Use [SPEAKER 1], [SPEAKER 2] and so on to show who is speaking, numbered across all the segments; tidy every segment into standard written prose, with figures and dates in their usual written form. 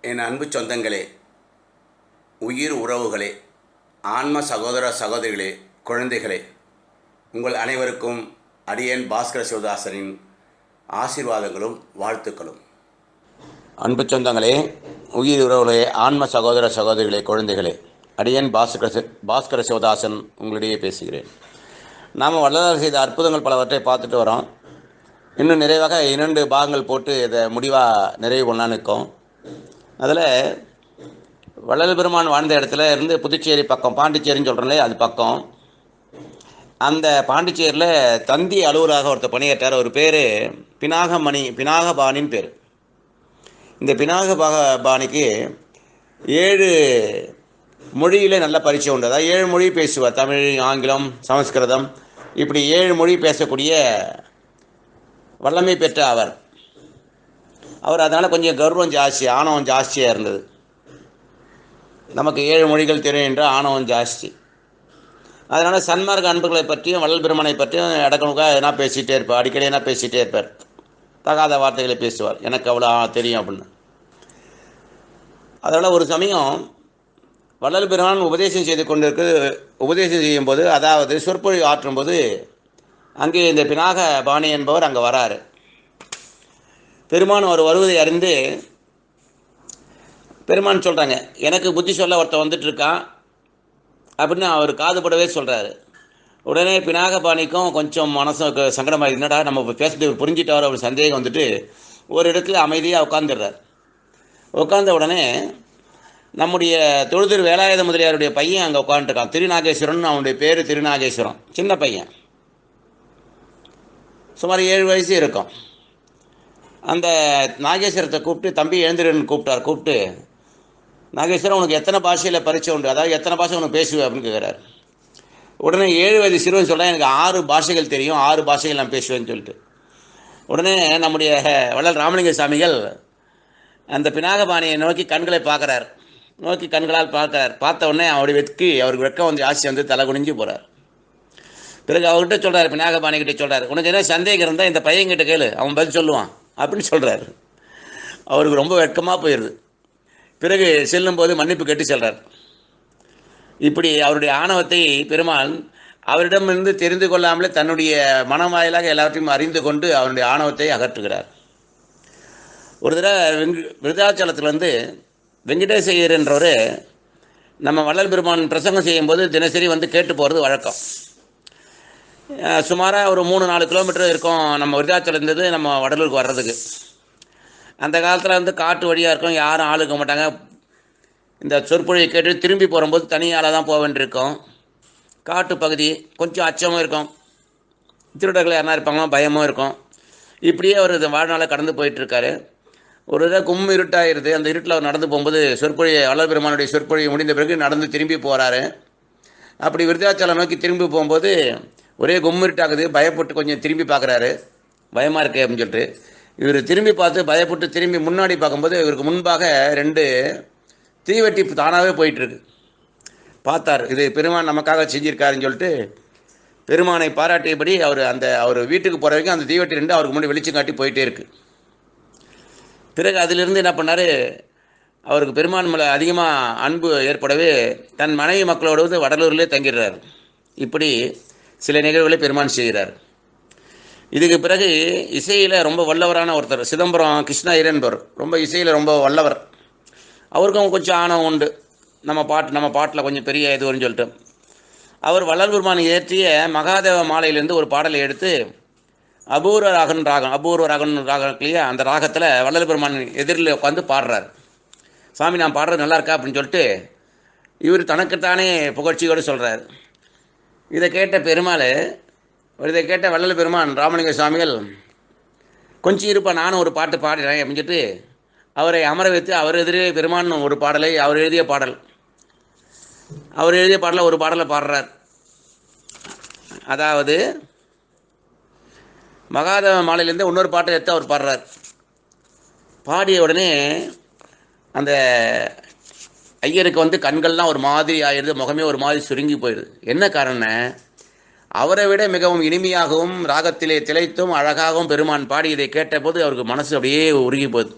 [SPEAKER 1] என் அன்பு சொந்தங்களே, உயிர் உறவுகளே, ஆன்ம சகோதர சகோதரிகளே, குழந்தைகளே, உங்கள் அனைவருக்கும் அடியேன் பாஸ்கர சிவதாசனின் ஆசீர்வாதங்களும் வாழ்த்துக்களும். அன்பு சொந்தங்களே, உயிர் உறவுகளே, ஆன்ம சகோதர சகோதரிகளே, குழந்தைகளே, அடியேன் பாஸ்கர சிவதாசன் உங்களிடையே பேசுகிறேன். நாம் வள்ளலார் செய்த அற்புதங்கள் பலவற்றை பார்த்துட்டு வரோம். இன்னும் நிறைவாக 2 பாகங்கள் போட்டு இதை முடிவாக நிறைவு பண்ணான்னு இருக்கோம். அதில் வள்ளல் பெருமான் வாழ்ந்த இடத்துல இருந்து புதுச்சேரி பக்கம், பாண்டிச்சேரின்னு சொல்கிறோம்லே, அது பக்கம். அந்த பாண்டிச்சேரியில் தந்தி அலுவலராக ஒருத்தர் பணியேற்றார். ஒரு பேர் பினாகபாணின்னு பேர். இந்த பினாகபாணிக்கு 7 மொழியில் நல்ல பரிச்சயம் உண்டு. அதாவது 7 மொழி பேசுவார். தமிழ், ஆங்கிலம், சமஸ்கிருதம், இப்படி 7 மொழி பேசக்கூடிய வல்லமை பெற்ற அவர் அதனால் கொஞ்சம் கர்வம் ஜாஸ்தி, ஆணவம் ஜாஸ்தியாக இருந்தது. நமக்கு 7 மொழிகள் தெரியும் என்ற ஆணவம் ஜாஸ்தி. அதனால் சன்மார்க்க அன்புகளை பற்றியும் வள்ளல் பெருமானை பற்றியும் இடக்கணுக்காக எதனா பேசிகிட்டே இருப்பார். அடிக்கடி என்ன பேசிகிட்டே இருப்பார். தகாத வார்த்தைகளை பேசுவார். எனக்கு அவ்வளோ தெரியும் அப்படின்னு. அதனால் ஒரு சமயம் வள்ளல் பெருமான் உபதேசம் செய்யும்போது, அதாவது சொற்பொழிவு ஆற்றும்போது, அங்கே இந்த பினாகபாணி என்பவர் அங்கே வராரு. பெருமான் அவர் வருவதை அறிந்து பெருமான் சொல்கிறாங்க, எனக்கு புத்தி சொல்ல ஒருத்தன் வந்துட்டு இருக்கான் அப்படின்னு அவர் காதுபடவே சொல்கிறாரு. உடனே பினாகபாணிக்கும் கொஞ்சம் மனசுக்கு சங்கடமாக, என்னடா நம்ம பேசுறது புரிஞ்சிட்டார் அவர் சந்தேகம் வந்துட்டு ஒரு இடத்துல அமைதியாக உட்காந்துடுறார். உட்கார்ந்த உடனே நம்முடைய தொழுதிரு வேலாயுத முதலியாருடைய பையன் அங்கே உட்காந்துருக்கான். திருநாகேஸ்வரன் அவனுடைய பேர். திருநாகேஸ்வரன் சின்ன பையன், சுமார் 7 வயசு இருக்கும். அந்த நாகேஸ்வரத்தை கூப்பிட்டு, தம்பி எழுந்திரன்னு கூப்பிட்டு, நாகேஸ்வரன் உனக்கு எத்தனை பாஷையில் பரிச்சயம் உண்டு, அதாவது எத்தனை பாஷை உனக்கு பேசுவேன் அப்படின்னு கேட்குறாரு. உடனே 7 வயது சிறுவன் சொல்கிறேன், எனக்கு 6 பாஷைகள் தெரியும், 6 பாஷைகள் நான் பேசுவேன்னு சொல்லிட்டு. உடனே நம்முடைய வள்ளல் ராமலிங்க சாமிகள் அந்த பினாகபாணியை நோக்கி கண்களால் பார்க்குறார். பார்த்த உடனே அவருக்கு வெட்கம் வந்து ஆசி வந்து தலை குனிஞ்சு போகிறார். பிறகு அவர்கிட்ட சொல்கிறார், பினாகபாணிக்கிட்ட சொல்கிறார், உனக்கு என்ன சந்தேகம் இருந்தால் இந்த பையன்கிட்ட கேளு, அவன் பதில் சொல்லுவான் அப்படின்னு சொல்கிறார். அவருக்கு ரொம்ப வெட்கமாக போயிடுது. பிறகு செல்லும்போது மன்னிப்பு கேட்டு செல்கிறார். இப்படி அவருடைய ஆணவத்தை பெருமாள் அவரிடமிருந்து தெரிந்து கொள்ளாமலே தன்னுடைய மனவாயிலாக எல்லாத்தையும் அறிந்து கொண்டு அவருடைய ஆணவத்தை அகற்றுகிறார். ஒரு தடவை விருதாச்சலத்திலேருந்து வெங்கடேச ஐயர் என்றவர் நம்ம வள்ளல் பெருமான் பிரசங்கம் செய்யும்போது தினசரி வந்து கேட்டு போகிறது வழக்கம். சுமாராக ஒரு 3-4 கிலோமீட்டர் இருக்கும் நம்ம விருதாச்சலம் நம்ம வடலூருக்கு வர்றதுக்கு. அந்த காலத்தில் வந்து காட்டு வழியாக இருக்கும், யாரும் ஆள் இருக்க மாட்டாங்க. இந்த சொற்பொழியை கேட்டு திரும்பி போகும்போது தனியால் தான் போக வேண்டியிருக்கும். காட்டு பகுதி, கொஞ்சம் அச்சமும் இருக்கும், திருடர்கள் யாருனா இருப்பாங்களோ பயமும் இருக்கும். இப்படியே அவர் வாழ்நாளை கடந்து போயிட்டுருக்காரு. ஒரு இதாக இருட்டாயிருது. அந்த இருட்டில் அவர் நடந்து போகும்போது வள்ளல் பெருமானுடைய சொற்பொழியை முடிந்த பிறகு நடந்து திரும்பி போகிறாரு. அப்படி விருதாச்சலம் நோக்கி திரும்பி போகும்போது ஒரே இருட்டாகுது. பயப்பட்டு கொஞ்சம் திரும்பி பார்க்குறாரு, பயமாக இருக்கு அப்படின்னு சொல்லிட்டு. இவர் திரும்பி பார்த்து பயப்பட்டு திரும்பி முன்னாடி பார்க்கும்போது இவருக்கு முன்பாக 2 தீவெட்டி தானாகவே போயிட்டுருக்கு. பார்த்தார், இது பெருமான் நமக்காக செஞ்சிருக்காருன்னு சொல்லிட்டு பெருமானை பாராட்டியபடி அவர் வீட்டுக்கு போகிற வரைக்கும் அந்த தீவெட்டி 2 அவருக்கு முன்னாடி வெளிச்சம் காட்டி போயிட்டே இருக்குது. பிறகு அதிலிருந்து என்ன பண்ணார், அவருக்கு பெருமான் மேலே அதிகமாக அன்பு ஏற்படவே தன் மனைவி மக்களோடு வடலூர்லேயே தங்கிடுறார். இப்படி சில நிகழ்வுகளை பெருமான் செய்கிறார். இதுக்கு பிறகு இசையில் ரொம்ப வல்லவரான ஒருத்தர் சிதம்பரம் கிருஷ்ண ஐயர் என்பவர், ரொம்ப இசையில் ரொம்ப வல்லவர். அவருக்கும் கொஞ்சம் ஆணவம் உண்டு. நம்ம பாட்டில் கொஞ்சம் பெரிய இது வரும்னு சொல்லிட்டு அவர் வள்ளல் பெருமான் இயற்றிய மகாதேவ மாலையிலேருந்து ஒரு பாடலை எடுத்து அபூர்வ ராகன் இல்லையா, அந்த ராகத்தில் வள்ளல் பெருமான் எதிரில் உட்காந்து பாடுறார். சாமி நான் பாடுறது நல்லா இருக்கா அப்படின்னு சொல்லிட்டு இவர் தனக்குத்தானே புகழ்ச்சியோடு சொல்கிறார். இதை கேட்ட வள்ளல் பெருமான் ராமலிங்க சுவாமிகள், கொஞ்சம் இருப்பா நானும் ஒரு பாட்டு பாடுறேன் அப்படின்னு சொல்லிட்டு அவரை அமர வைத்து அவர் எதிரே பெருமான் ஒரு பாடலை அவர் எழுதிய பாடலை ஒரு பாடலை பாடுறார். அதாவது மகாதேவ மாலையிலேருந்து இன்னொரு பாட்டை எடுத்து அவர் பாடுறார். பாடிய உடனே அந்த ஐயருக்கு வந்து கண்கள்லாம் ஒரு மாதிரி ஆயிடுது, முகமே ஒரு மாதிரி சுருங்கி போயிடுது. என்ன காரணம், அவரை விட மிகவும் இனிமையாகவும் ராகத்திலே திளைத்தும் அழகாகவும் பெருமான் பாடியதை கேட்டபோது அவருக்கு மனசு அப்படியே உருகி போகுது.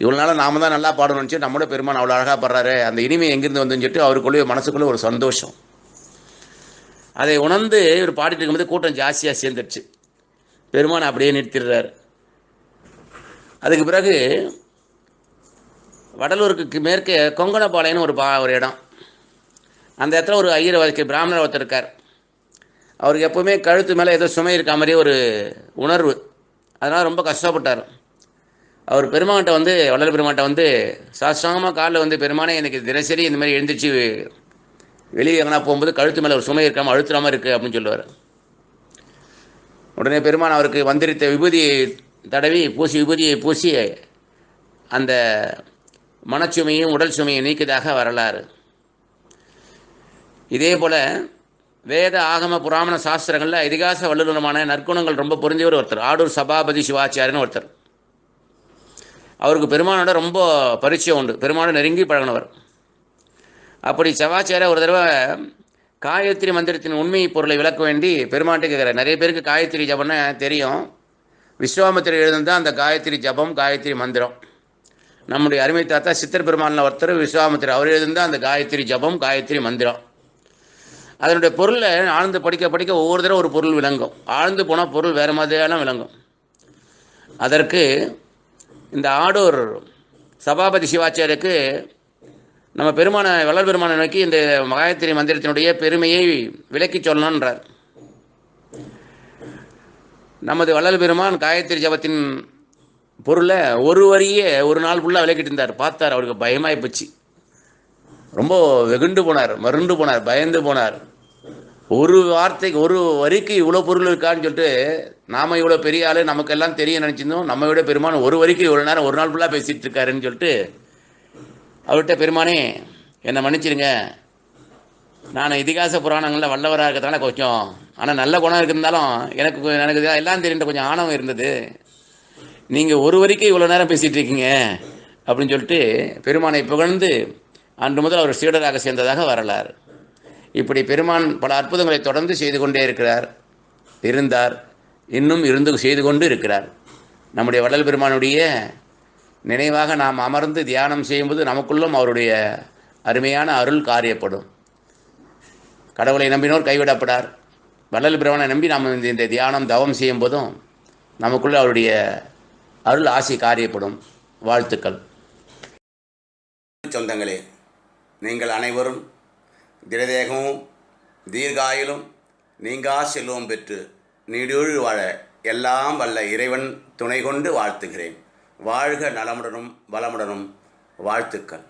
[SPEAKER 1] இவ்வளோ நாள் நாம தான் நல்லா பாடணும்னு நினச்சி நம்மளோட பெருமான் அவ்வளோ அழகாக பாடுறாரு, அந்த இனிமை எங்கேருந்து வந்துன்னு சொல்லிட்டு அவருக்குள்ளே மனசுக்குள்ளே ஒரு சந்தோஷம். அதை உணர்ந்து இவர் பாடிட்டு இருக்கும்போது கூட்டம் ஜாஸ்தியாக சேர்ந்துடுச்சு. பெருமான் அப்படியே நிறுத்திடுறாரு. அதுக்கு பிறகு வடலூருக்கு மேற்கே கொங்கணப்பாளையம்னு ஒரு இடம். அந்த இடத்துல ஒரு ஐயர் பிராமணர் ஒருத்தர் இருக்கார். அவருக்கு எப்போவுமே கழுத்து மேலே ஏதோ சுமை இருக்கா மாதிரி ஒரு உணர்வு. அதனால் ரொம்ப கஷ்டப்பட்டார். அவர் பெருமான்கிட்ட வந்து வள்ளல் பெருமான்கிட்ட வந்து சாஸ்திரமாக காலில் வந்து, பெருமானே எனக்கு தினசரி இந்த மாதிரி எழுந்திரிச்சு வெளியே எங்கன்னா போகும்போது கழுத்து மேலே ஒரு சுமை இருக்காமல் அழுத்துறாமல் இருக்குது அப்படின்னு சொல்லுவார். உடனே பெருமான் அவருக்கு வந்திருத்த விபூதியை தடவி விபூதியை பூசி அந்த மனச்சுமையும் உடல் சுமையும் நீக்கியதாக வரலாறு. இதே போல் வேத ஆகம புராண சாஸ்திரங்களில் இதிகாச வல்லுநருமான நற்குணங்கள் ரொம்ப பொருந்தியவர் ஒருத்தர் ஆடூர் சபாபதி சிவாச்சாரியன்னு ஒருத்தர். அவருக்கு பெருமானோட ரொம்ப பரிச்சயம் உண்டு, பெருமானோட நெருங்கி பழகினவர். அப்படி சிவாச்சாரியா ஒரு தடவை காயத்ரி மந்திரத்தின் உண்மை பொருளை விளக்க வேண்டி பெருமான்கிட்ட கேட்குறார். நிறைய பேருக்கு காயத்ரி ஜபம்னா தெரியும். விஸ்வாமித்திரர் எழுதுந்தான் அந்த காயத்ரி ஜபம், காயத்ரி மந்திரம். நம்முடைய அருமை தாத்தா சித்தர் பெருமானில் ஒருத்தர் விஸ்வாமித்திரர், அவர் எழுதுந்தான் அந்த காயத்ரி ஜபம், காயத்ரி மந்திரம். அதனுடைய பொருளை ஆழ்ந்து படிக்க படிக்க ஒவ்வொரு தடவை ஒரு பொருள் விளங்கும். ஆழ்ந்து போனால் பொருள் வேறு மாதிரியெல்லாம் விளங்கும். அதற்கு இந்த ஆடூர் சபாபதி சிவாச்சாரியருக்கு நம்ம வள்ளல் பெருமானை நோக்கி இந்த காயத்ரி மந்திரத்தினுடைய பெருமையை விளக்கி சொல்லணுன்றார். நமது வள்ளல் பெருமான் காயத்ரி ஜபத்தின் பொருளை ஒரு வரியே ஒரு நாள் ஃபுல்லாக விளக்கிட்டு இருந்தார். பார்த்தார், அவருக்கு பயமாகி போச்சு. ரொம்ப வெகுண்டு போனார், மருண்டு போனார், பயந்து போனார். ஒரு வார்த்தைக்கு ஒரு வரிக்கு இவ்வளோ பொருள் இருக்கான்னு சொல்லிட்டு, நாம் இவ்வளோ பெரிய ஆள் நமக்கெல்லாம் தெரியும் நினச்சிருந்தோம். நம்ம விட பெருமான் ஒரு வரிக்கு இவ்வளோ நேரம் ஒரு நாள் ஃபுல்லாக பேசிகிட்டு இருக்காருன்னு சொல்லிட்டு அவர்கிட்ட, பெருமானே என்னை மன்னிச்சிருங்க, நான் இதிகாச புராணங்களில் வல்லவராக இருக்கிறதுனால கொஞ்சம், ஆனால் நல்ல குணம் இருந்தாலும் எனக்கு எல்லாம் தெரியுன்ற கொஞ்சம் ஆணவம் இருந்தது. நீங்கள் ஒரு வரைக்கும் இவ்வளோ நேரம் பேசிகிட்டு இருக்கீங்க அப்படின்னு சொல்லிட்டு பெருமானை புகழ்ந்து அன்று முதல் அவர் சீடராக சேர்ந்ததாக வரலாறு. இப்படி பெருமான் பல அற்புதங்களை தொடர்ந்து செய்து கொண்டே இருந்தார், இன்னும் இருந்து செய்து கொண்டு இருக்கிறார். நம்முடைய வள்ளல் பெருமானுடைய நினைவாக நாம் அமர்ந்து தியானம் செய்யும்போது நமக்குள்ளும் அவருடைய அருமையான அருள் காரியப்படும். கடவுளை நம்பினோர் கைவிடப்படார். வள்ளல் பெருமானை நம்பி நாம் இந்த தியானம் தவம் செய்யும் போதும் நமக்குள்ள அவருடைய அருள் ஆசி காரியப்படும். வாழ்த்துக்கள். சொந்தங்களே, நீங்கள் அனைவரும் திடதேகமும் தீர்காயிலும் நீங்கா செல்வம் பெற்று நீடூழி வாழ எல்லாம் வல்ல இறைவன் துணை கொண்டு வாழ்த்துகிறேன். வாழ்க நலமுடனும் வளமுடனும். வாழ்த்துக்கள்.